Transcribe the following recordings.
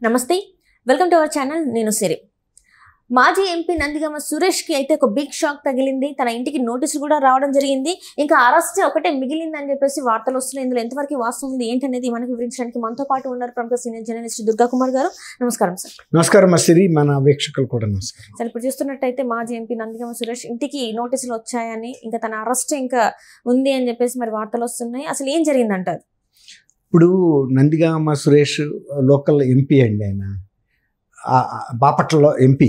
నమస్తే, welcome to our channel. నేను సిరి. మాజీ ఎంపీ నందిగామ సురేష్ కి అయితే ఒక బిగ్ షాక్ తగిలింది. తన ఇంటికి నోటీసులు కూడా రావడం జరిగింది. ఇంకా అరెస్ట్ ఒకటే మిగిలింది అని చెప్పేసి వార్తలు వస్తున్నాయి. ఇందులో ఎంతవరకు వాస్తవం ఉంది ఏంటనేది మనకు వివరించడానికి మనతో పాటు ఉన్నారు ప్రముఖ సీనియర్ జర్నలిస్ట్ దుర్గా కుమార్ గారు. నమస్కారం సార్. నమస్కారం సిరి, మన వీక్షకులు కూడా నమస్కారం సార్. ఇప్పుడు చూస్తున్నట్టయితే మాజీ ఎంపీ నందిగామ సురేష్ ఇంటికి నోటీసులు వచ్చాయని, ఇంకా తన అరెస్ట్ ఇంకా ఉంది అని చెప్పేసి మరి వార్తలు వస్తున్నాయి. అసలు ఏం జరిగిందంటారు? ఇప్పుడు నందిగామ సురేష్ లోకల్ ఎంపీ అండి. ఆయన బాపట్లలో ఎంపీ,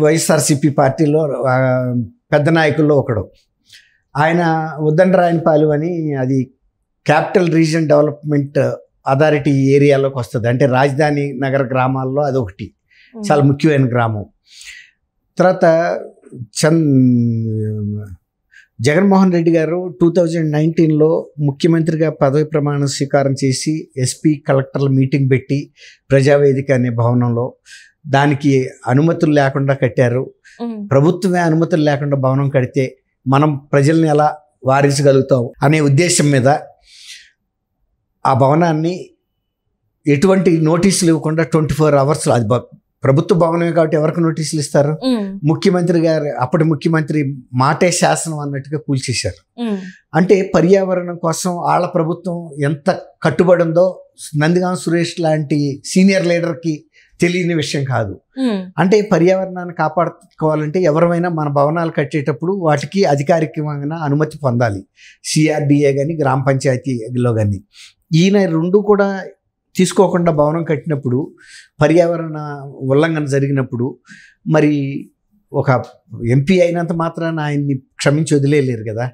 వైఎస్ఆర్సీపీ పార్టీలో పెద్ద నాయకుల్లో ఒకడు. ఆయన ఉద్దండరాయనపాలెం అని, అది క్యాపిటల్ రీజన్ డెవలప్మెంట్ అథారిటీ ఏరియాలోకి వస్తుంది. అంటే రాజధాని నగర గ్రామాల్లో అదొకటి చాలా ముఖ్యమైన గ్రామం. తర్వాత జగన్మోహన్ రెడ్డి గారు 2019లో ముఖ్యమంత్రిగా పదవి ప్రమాణ స్వీకారం చేసి ఎస్పీ కలెక్టర్ల మీటింగ్ పెట్టి ప్రజావేదిక అనే భవనంలో దానికి అనుమతులు లేకుండా కట్టారు. ప్రభుత్వమే అనుమతులు లేకుండా భవనం కడితే మనం ప్రజల్ని ఎలా వారించగలుగుతాం అనే ఉద్దేశం మీద ఆ భవనాన్ని ఎటువంటి నోటీసులు ఇవ్వకుండా 24 hours, అది ప్రభుత్వ భవనమే కాబట్టి ఎవరికి నోటీసులు ఇస్తారు? ముఖ్యమంత్రి గారు, అప్పటి ముఖ్యమంత్రి మాటే శాసనం అన్నట్టుగా కూల్చేశారు. అంటే పర్యావరణం కోసం వాళ్ళ ప్రభుత్వం ఎంత కట్టుబడి ఉందో నందిగామ సురేష్ లాంటి సీనియర్ లీడర్కి తెలియని విషయం కాదు. అంటే పర్యావరణాన్ని కాపాడుకోవాలంటే ఎవరైనా మన భవనాలు కట్టేటప్పుడు వాటికి అధికారికమైన అనుమతి పొందాలి. సిఆర్డిఏ కానీ గ్రామ పంచాయతీలో కానీ. ఈయన రెండు కూడా తీసుకోకుండా భవనం కట్టినప్పుడు, పర్యావరణ ఉల్లంఘన జరిగినప్పుడు మరి ఒక ఎంపీ అయినంత మాత్రాన ఆయన్ని క్షమించి వదిలేయలేరు కదా.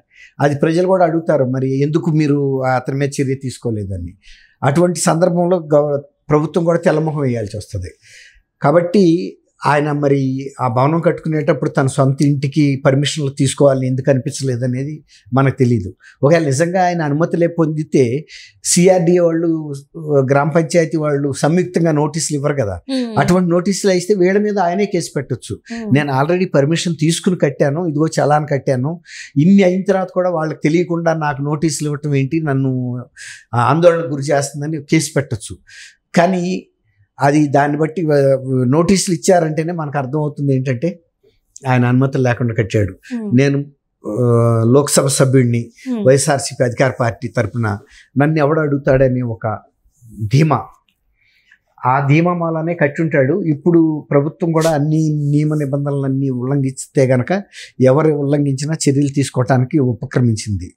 అది ప్రజలు కూడా అడుగుతారు, మరి ఎందుకు మీరు అతని మీద చర్య తీసుకోలేదని. అటువంటి సందర్భంలో ప్రభుత్వం కూడా తెల్లముఖం వేయాల్సి వస్తుంది. కాబట్టి ఆయన మరి ఆ భవనం కట్టుకునేటప్పుడు తన సొంత ఇంటికి పర్మిషన్లు తీసుకోవాలని ఎందుకు అనిపించలేదు అనేది మనకు తెలియదు. ఒకవేళ నిజంగా ఆయన అనుమతులే పొందితే సిఆర్డిఏ వాళ్ళు, గ్రామ పంచాయతీ వాళ్ళు సంయుక్తంగా నోటీసులు ఇవ్వరు కదా. అటువంటి నోటీసులు ఇస్తే వీళ్ళ మీద ఆయనే కేసు పెట్టొచ్చు. నేను ఆల్రెడీ పర్మిషన్ తీసుకుని కట్టాను, ఇదిగో చలాన్ కట్టాను, ఇన్ని అయిన తర్వాత కూడా వాళ్ళకి తెలియకుండా నాకు నోటీసులు ఇవ్వటం ఏంటి, నన్ను ఆందోళనకు గురి చేస్తుందని కేసు పెట్టొచ్చు. కానీ అది దాన్ని బట్టి నోటీసులు ఇచ్చారంటేనే మనకు అర్థమవుతుంది ఏంటంటే ఆయన అనుమతులు లేకుండా కట్టాడు. నేను లోక్సభ సభ్యుడిని, వైఎస్ఆర్సీపీ అధికార పార్టీ తరఫున నన్ను ఎవడు అడుగుతాడని ఒక ధీమా, ఆ ధీమా మూలానే కట్టుంటాడు. ఇప్పుడు ప్రభుత్వం కూడా అన్ని నియమ నిబంధనలన్నీ ఉల్లంఘిస్తే గనక ఎవరు ఉల్లంఘించినా చర్యలు తీసుకోవడానికి ఉపక్రమించింది.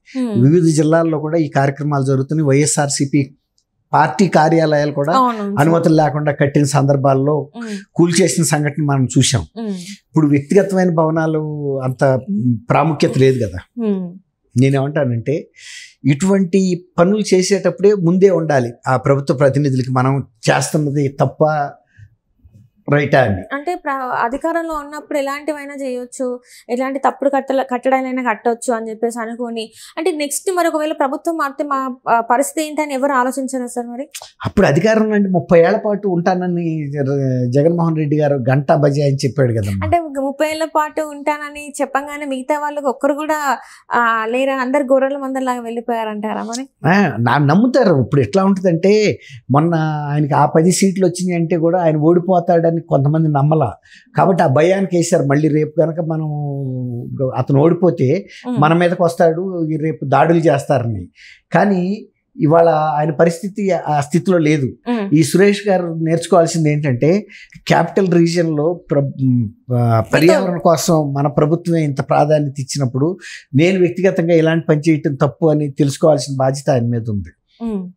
వివిధ జిల్లాల్లో కూడా ఈ కార్యక్రమాలు జరుగుతున్నాయి. వైఎస్ఆర్సీపీ పార్టీ కార్యాలయాలు కూడా అనుమతులు లేకుండా కట్టిన సందర్భాల్లో కూల్చేసిన సంఘటన మనం చూసాం. ఇప్పుడు వ్యక్తిగతమైన భవనాలు అంత ప్రాముఖ్యత లేదు కదా. నేనేమంటానంటే ఇటువంటి పనులు చేసేటప్పుడే ముందే ఉండాలి ఆ ప్రభుత్వ ప్రతినిధులకి, మనం చేస్తున్నది తప్ప రైటా అని. అంటే అధికారంలో ఉన్నప్పుడు ఎలాంటివైనా చేయొచ్చు, ఎలాంటి తప్పుడు కట్టడాలైనా కట్టవచ్చు అని చెప్పేసి అనుకోని, అంటే నెక్స్ట్ మరి ఒకవేళ ప్రభుత్వం మారితే మా పరిస్థితి ఏంటని ఎవరు ఆలోచించారు సార్? మరి అప్పుడు అధికారంలో 30 ఏళ్ల పాటు ఉంటానని జగన్మోహన్ రెడ్డి గారు గంటా బజా అని చెప్పాడు కదా. అంటే 30 ఏళ్ల పాటు ఉంటానని చెప్పంగానే మిగతా వాళ్ళకి ఒక్కరు కూడా లేరా, అందరు గొర్రెల మందలాగా వెళ్ళిపోయారంటారా? మరి నమ్ముతారు. ఇప్పుడు ఎట్లా ఉంటుందంటే, మొన్న ఆయనకి ఆ 10 సీట్లు వచ్చినాయి అంటే కూడా ఆయన ఓడిపోతాడని కొంతమంది నమ్మలా. కాబట్టి ఆ భయానికి వేశారు. మళ్ళీ రేపు కనుక మనం అతను ఓడిపోతే మన మీదకి వస్తాడు, రేపు దాడులు చేస్తారని. కానీ ఇవాళ ఆయన పరిస్థితి ఆ స్థితిలో లేదు. ఈ సురేష్ గారు నేర్చుకోవాల్సింది ఏంటంటే, క్యాపిటల్ రీజియన్లో పర్యావరణ కోసం మన ప్రభుత్వమే ఇంత ప్రాధాన్యత ఇచ్చినప్పుడు నేను వ్యక్తిగతంగా ఇలాంటి పని చేయటం తప్పు అని తెలుసుకోవాల్సిన బాధ్యత ఆయన మీద ఉంది.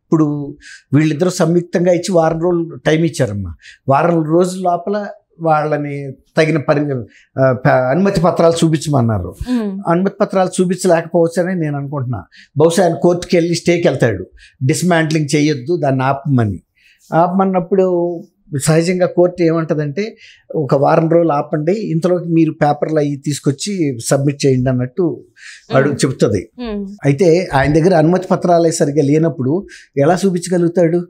ఇప్పుడు వీళ్ళిద్దరూ సంయుక్తంగా ఇచ్చి 1 వారం రోజులు టైం ఇచ్చారమ్మా. 1 వారం రోజుల లోపల వాళ్ళని తగిన అనుమతి పత్రాలు చూపించమన్నారు. అనుమతి పత్రాలు చూపించలేకపోవచ్చని నేను అనుకుంటున్నా. బహుశా ఆయన కోర్టుకి వెళ్ళి స్టేకి వెళ్తాడు, డిస్మాంట్లింగ్ చేయొద్దు, దాన్ని ఆపమన్నప్పుడు సహజంగా కోర్టు ఏమంటుందంటే, 1 వారం రోజులు ఆపండి, ఇంతలోకి మీరు పేపర్లు అవి తీసుకొచ్చి సబ్మిట్ చేయండి అన్నట్టు చెప్తుంది. అయితే ఆయన దగ్గర అనుమతి పత్రాలు సరిగ్గా లేనప్పుడు ఎలా చూపించగలుగుతాడు?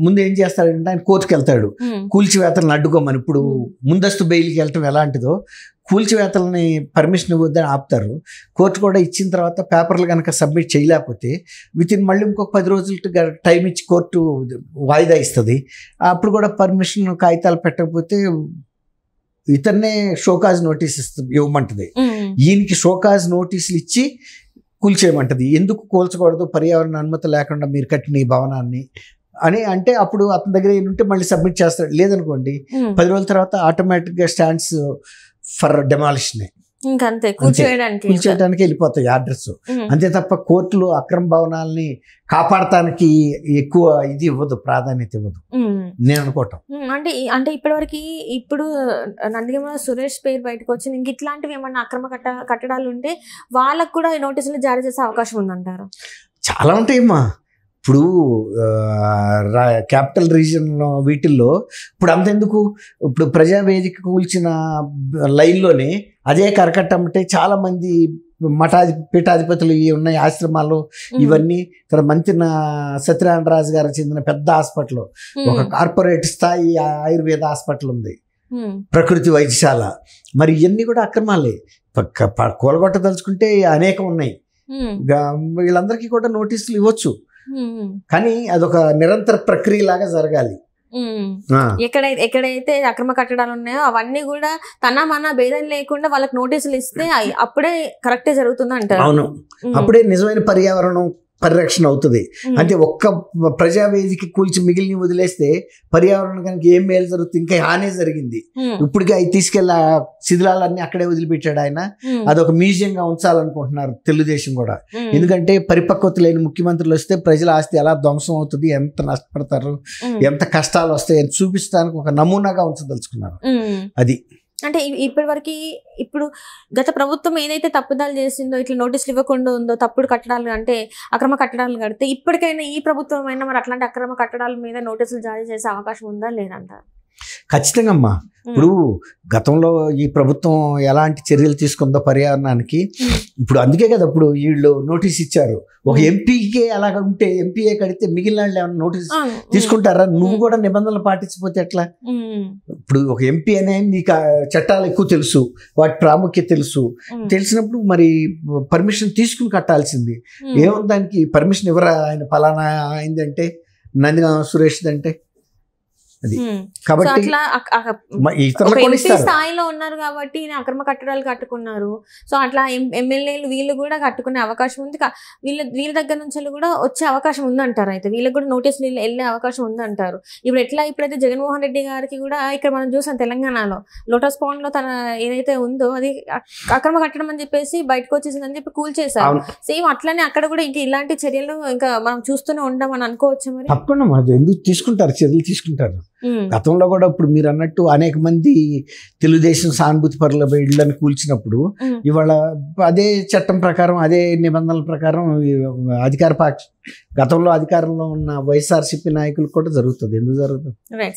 ముందు ఏం చేస్తాడంటే ఆయన కోర్టుకు వెళ్తాడు, కూల్చివేతలను అడ్డుకోమని. ఇప్పుడు ముందస్తు బెయిల్కి వెళ్ళటం ఎలాంటిదో కూల్చివేతలని పర్మిషన్ ఇవ్వద్దని ఆపుతారు. కోర్టు కూడా ఇచ్చిన తర్వాత పేపర్లు కనుక సబ్మిట్ చేయలేకపోతే మళ్ళీ ఇంకొక 10 రోజులు టైం ఇచ్చి కోర్టు వాయిదా ఇస్తుంది. అప్పుడు కూడా పర్మిషన్ కాగితాలు పెట్టకపోతే ఇతన్నే షోకాజ్ నోటీస్ ఇవ్వమంటది. ఈయనకి షోకాజ్ నోటీసులు ఇచ్చి కూల్చేయమంటది. ఎందుకు కూల్చకూడదు, పర్యావరణ అనుమతి లేకుండా మీరు కట్టిన ఈ భవనాన్ని అని అంటే అప్పుడు అతని దగ్గర ఉంటే మళ్ళీ సబ్మిట్ చేస్తాడు. లేదనుకోండి 10 రోజుల తర్వాత ఆటోమేటిక్గా స్టాండ్స్ ఫర్ డెమాలిషన్, ఇంకంతే కూల్చేయడానికి వెళ్ళిపోతాయి ఆర్డర్స్. అంతే తప్ప కోర్టులు అక్రమ భవనాలని కాపాడటానికి ఎక్కువ ఇది ఇవ్వదు, ప్రాధాన్యత ఇవ్వదు నేను అనుకోవటం. అంటే ఇప్పటివరకు ఇప్పుడు నందిగమ సురేష్ పేరు బయటకు వచ్చింది. ఇంక ఇట్లాంటివి ఏమన్నా అక్రమ కట్టడాలు ఉంటే వాళ్ళకు కూడా నోటీసులు జారీ చేసే అవకాశం ఉందంటారు? చాలా ఉంటాయమ్మా. ఇప్పుడు క్యాపిటల్ రీజియన్లో వీటిల్లో ఇప్పుడు అంతెందుకు, ఇప్పుడు ప్రజావేదిక కూల్చిన లైన్లోనే అదే కరకట్టమంటే చాలా మంది పీఠాధిపతులు ఉన్నాయి ఆశ్రమాలు ఇవన్నీ. ఇక్కడ మంత్రిన సత్యనారాయణ రాజు గారికి చెందిన పెద్ద హాస్పిటల్, ఒక కార్పొరేట్ స్థాయి ఆయుర్వేద హాస్పిటల్ ఉంది, ప్రకృతి వైద్యశాల. మరి ఇవన్నీ కూడా అక్రమాలే. కూలగొట్టదలుచుకుంటే అనేకం ఉన్నాయి. వీళ్ళందరికీ కూడా నోటీసులు ఇవ్వచ్చు, కానీ అదొక నిరంతర ప్రక్రియ లాగా జరగాలి. ఎక్కడైతే అక్రమ కట్టడాలు ఉన్నాయో అవన్నీ కూడా తన మన భేదం లేకుండా వాళ్ళకి నోటీసులు ఇస్తే అప్పుడే కరెక్టే జరుగుతుంది అంటారు. అవును, అప్పుడే నిజమైన పర్యావరణం పరిరక్షణ అవుతుంది. అంటే ఒక్క ప్రజావేదిక కూల్చి మిగిలిని వదిలేస్తే పర్యావరణం కనుక ఏం మేలు జరుగుతుంది, ఇంకా హానే జరిగింది. ఇప్పటికే అవి తీసుకెళ్ళి శిథిలాలన్నీ అక్కడే వదిలిపెట్టాడు ఆయన. అదొక మ్యూజియంగా ఉంచాలనుకుంటున్నారు తెలుగుదేశం కూడా. ఎందుకంటే పరిపక్వత లేని ముఖ్యమంత్రులు వస్తే ప్రజల ఆస్తి ఎలా ధ్వంసం అవుతుంది, ఎంత నష్టపడతారు, ఎంత కష్టాలు వస్తాయి అని చూపించడానికి ఒక నమూనాగా ఉంచదలుచుకున్నారు. అది అంటే ఇప్పటి వరకు ఇప్పుడు గత ప్రభుత్వం ఏదైతే తప్పుదాలు చేసిందో, ఇట్లా నోటీసులు ఇవ్వకుండా ఉందో, తప్పుడు కట్టడాలు అంటే అక్రమ కట్టడాలు కడితే ఇప్పటికైనా ఈ ప్రభుత్వం అయినా మరి అట్లాంటి అక్రమ కట్టడాల మీద నోటీసులు జారీ చేసే అవకాశం ఉందా లేదంటారు? ఖచ్చితంగా అమ్మా. ఇప్పుడు గతంలో ఈ ప్రభుత్వం ఎలాంటి చర్యలు తీసుకుందో పర్యావరణానికి, ఇప్పుడు అందుకే కదా ఇప్పుడు వీళ్ళు నోటీస్ ఇచ్చారు. ఒక ఎంపీకే అలాగ ఉంటే ఎంపీఏ కడితే మిగిలిన వాళ్ళు ఏమైనా నోటీస్ తీసుకుంటారా? నువ్వు కూడా నిబంధనలు పాటించకపోతే ఎట్లా? ఇప్పుడు ఒక ఎంపీ అనే నీకు చట్టాలు ఎక్కువ తెలుసు, వాటి ప్రాముఖ్యత తెలిసినప్పుడు మరి పర్మిషన్ తీసుకుని కట్టాల్సింది. ఏముంది దానికి పర్మిషన్ ఎవరా? ఆయన ఫలానా అయిందంటే నందిగమ సురేష్ అంటే అది. కాబట్టి స్థాయిలో ఉన్నారు కాబట్టి అక్రమ కట్టడాలు కట్టుకున్నారు. సో అట్లా ఎమ్మెల్యేలు వీళ్ళు కూడా కట్టుకునే అవకాశం ఉంది. వీళ్ళ దగ్గర నుంచి కూడా వచ్చే అవకాశం ఉందంటారు. అయితే వీళ్ళకి కూడా నోటీసులు వెళ్ళే అవకాశం ఉందంటారు. ఇప్పుడైతే జగన్మోహన్ రెడ్డి గారికి కూడా ఇక్కడ మనం చూసాం తెలంగాణలో లోటస్ పాండ్ లో తన ఏదైతే ఉందో అది అక్రమ కట్టడం అని చెప్పేసి బయటకు వచ్చేసిందని చెప్పి కూల్చేశారు. సేమ్ అట్లానే అక్కడ కూడా ఇంకా ఇలాంటి చర్యలు ఇంకా మనం చూస్తూనే ఉండమని అనుకోవచ్చు. మరి తప్పకుండా ఎందుకు తీసుకుంటారు, చర్యలు తీసుకుంటారు. గతంలో కూడా ఇప్పుడు మీరు అన్నట్టు అనేక మంది తెలుగుదేశం సానుభూతి పరుల ఇళ్లను కూల్చినప్పుడు ఇవాళ అదే చట్టం ప్రకారం, అదే నిబంధనల ప్రకారం గతంలో అధికారంలో ఉన్న వైఎస్ఆర్సీపీ నాయకులకు కూడా జరుగుతుంది. ఎందుకు జరుగుతుంది?